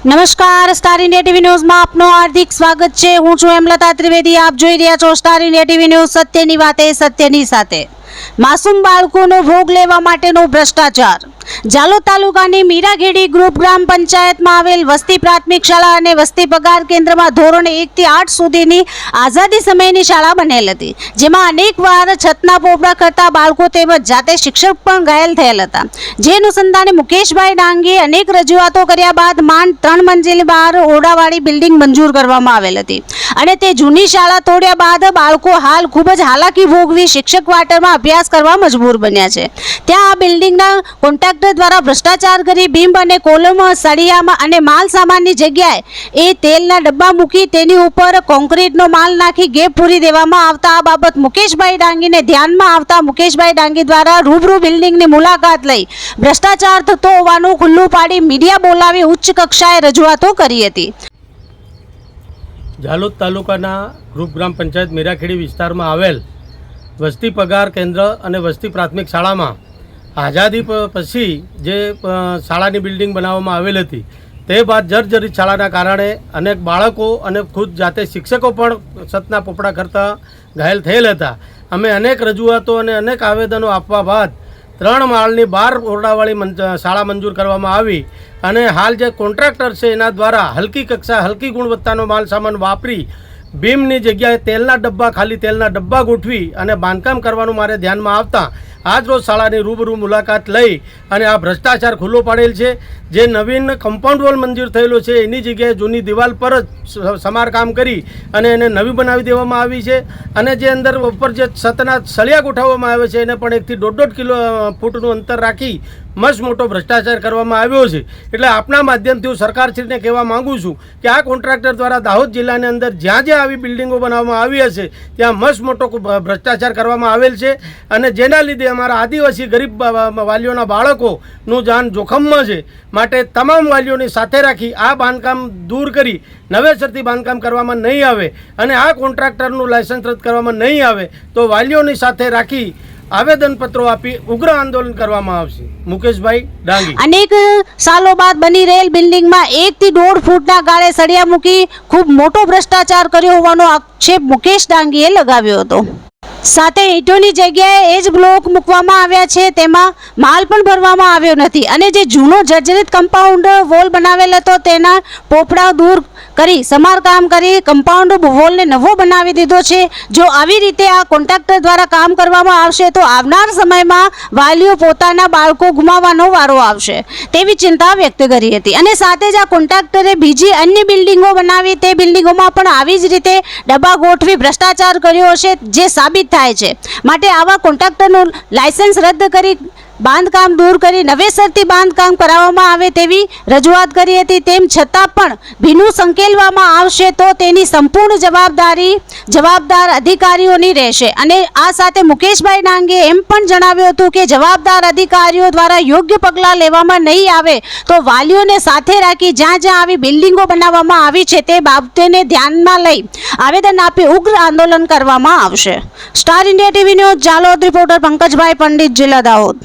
નમસ્કાર, star India TV ન્યૂઝમાં આપનું હાર્દિક સ્વાગત છે। હું છું હેમલતા ત્રિવેદી। આપ જોઈ રહ્યા છો સ્ટાર ઇન્ડિયા ટીવી ન્યૂઝ। સત્યની વાતે સત્યની સાથે। માસૂમ બાળકોનો ભોગ લેવા માટેનો ભ્રષ્ટાચાર। જાલોદ તાલુકાની મીરાખેડી ગ્રુપ ગ્રામ પંચાયતમાં આવેલ વસ્તી પ્રાથમિક શાળા અને વસ્તી પગાર કેન્દ્રમાં ધોરણ 1 થી 8 સુધીની આઝાદી સમયની શાળા બનેલ હતી, જેમાં અનેકવાર છતના પોપડા કરતા બાળકો તેમજ જાતે શિક્ષક પણ ઘાયલ થયેલ હતા। જે અનુસંધાને મુકેશભાઈ ડાંગીએ અનેક રજૂઆતો કર્યા બાદ માંડ 3 મંજિલ બહાર ઓરડાવાળી બિલ્ડિંગ મંજૂર કરવામાં આવેલ હતી અને તે જૂની શાળા તોડ્યા બાદ બાળકો હાલ ખૂબ જ હાલાકી ભોગવી શિક્ષક ક્વાર્ટરમાં અભ્યાસ કરવા મજબૂર બન્યા છે। ત્યાં આ બિલ્ડિંગના કોન્ટ્રાક્ટર દ્વારા ભ્રષ્ટાચાર કરી બીમ અને કોલમ સળિયામાં અને માલ સામાનની જગ્યાએ એ તેલના ડબ્બા મૂકી તેની ઉપર કોન્ક્રીટનો માલ નાખી ગેપ પૂરી દેવામાં આવતા આ બાબત મુકેશભાઈ ડાંગીને ધ્યાનમાં આવતા મુકેશભાઈ ડાંગી દ્વારા રૂબરૂ બિલ્ડિંગની મુલાકાત લઈ ભ્રષ્ટાચાર થતો હોવાનું ખુલ્લું પાડી મીડિયા બોલાવી ઉચ્ચ કક્ષાએ રજૂઆતો કરી હતી। જાલોદ તાલુકાના ગ્રુપ ગ્રામ પંચાયત મીરાખેડી વિસ્તારમાં આવેલ વસ્તી પગાર કેન્દ્ર અને વસ્તી પ્રાથમિક શાળામાં આઝાદી પછી જે શાળાની બિલ્ડિંગ બનાવવામાં આવેલ હતી તે બાદ જર્જરિત શાળાના કારણે અનેક બાળકો અને ખુદ જાતે શિક્ષકો પણ છતના પોપડા કરતા ઘાયલ થયેલ હતા। અમે અનેક રજૂઆતો અને અનેક આવેદનો આપવા બાદ 3 માળની 12 ઓરડાવાળી શાળા મંજૂર કરવામાં આવી અને હાલ જે કોન્ટ્રાક્ટર છે એના દ્વારા હલકી કક્ષા હલકી ગુણવત્તાનો માલ સામાન વાપરી બીમની જગ્યાએ તેલના ડબ્બા ખાલી તેલના ડબ્બા ગોઠવી અને બાંધકામ કરવાનું મારે ધ્યાનમાં આવતા આજ રોજ શાળાની રૂબરૂ મુલાકાત લઈ અને આ ભ્રષ્ટાચાર ખુલ્લો પાડેલ છે। જે નવીન કમ્પાઉન્ડ વોલ મંજૂર થયેલો છે એની જગ્યાએ જૂની દિવાલ પર જ સમારકામ કરી અને એને નવી બનાવી દેવામાં આવી છે અને જે અંદર ઉપર જે છતના સળિયા ગોઠવવામાં આવે છે એને પણ 1 થી 1.5 ફૂટનું અંતર રાખી મસ્ત મોટો ભ્રષ્ટાચાર કરવામાં આવ્યો છે। એટલે આપના માધ્યમથી હું સરકારશ્રીને કહેવા માગું છું કે આ કોન્ટ્રાક્ટર દ્વારા દાહોદ જિલ્લાની અંદર જ્યાં જ્યાં આવી બિલ્ડિંગો બનાવવામાં આવી હશે ત્યાં મસ્ત મોટો ભ્રષ્ટાચાર કરવામાં આવેલ છે અને જેના લીધે અમારા આદિવાસી ગરીબ વાલીઓના બાળકોનું જાન જોખમમાં છે। માટે તમામ વાલીઓની સાથે રાખી આ બાંધકામ દૂર કરી નવેસરથી બાંધકામ કરવામાં નહીં આવે અને આ કોન્ટ્રાક્ટરનું લાયસન્સ રદ કરવામાં નહીં આવે તો વાલીઓની સાથે રાખી આવેદનપત્રો આપી ઉગ્ર આંદોલન કરવામાં આવશે। મુકેશભાઈ ડાંગી। અનેક સાલો બાદ બની રહેલ બિલ્ડિંગમાં 1 થી 1.5 ફૂટના ગાળે સળિયા મૂકી ખૂબ મોટો ભ્રષ્ટાચાર કર્યો હોવાનો આક્ષેપ મુકેશ ડાંગીએ લગાવ્યો હતો। સાથે ઈંટોની જગ્યાએ એ જ બ્લોક મૂકવામાં આવ્યા છે, તેમાં માલ પણ ભરવામાં આવ્યો નથી અને જે જૂનો જર્જરિત કમ્પાઉન્ડ વોલ બનાવેલ હતો તેના પોપડા દૂર કરી સમારકામ કરી કમ્પાઉન્ડ વોલને નવો બનાવી દીધો છે। જો આવી રીતે આ કોન્ટ્રાક્ટર દ્વારા કામ કરવામાં આવશે તો આવનાર સમયમાં વાલીઓ પોતાના બાળકો ગુમાવવાનો વારો આવશે તેવી ચિંતા વ્યક્ત કરી હતી અને સાથે જ આ કોન્ટ્રાક્ટરે બીજી અન્ય બિલ્ડિંગો બનાવી તે બિલ્ડિંગોમાં પણ આવી જ રીતે ડબ્બા ગોઠવી ભ્રષ્ટાચાર કર્યો હશે જે સાબિત થાય છે। માટે આવા કોન્ટ્રાક્ટરનું લાયસન્સ રદ કરી બાંધકામ દૂર કરી નવેસરથી બાંધકામ કરાવવામાં આવે તેવી રજૂઆત કરી હતી। તેમ છતાં પણ ભીનું સંકેલવામાં આવશે તો તેની સંપૂર્ણ જવાબદાર અધિકારીઓની રહેશે અને આ સાથે મુકેશભાઈ ડાંગે એમ પણ જણાવ્યું હતું કે જવાબદાર અધિકારીઓ દ્વારા યોગ્ય પગલાં લેવામાં નહીં આવે તો વાલીઓને સાથે રાખી જ્યાં જ્યાં આવી બિલ્ડિંગો બનાવવામાં આવી છે તે બાબતને ધ્યાનમાં લઈ આવેદન આપી ઉગ્ર આંદોલન કરવામાં આવશે। Star India TV news Jhalod reporter Pankajbhai Pandit, જિલ્લા દાહોદ।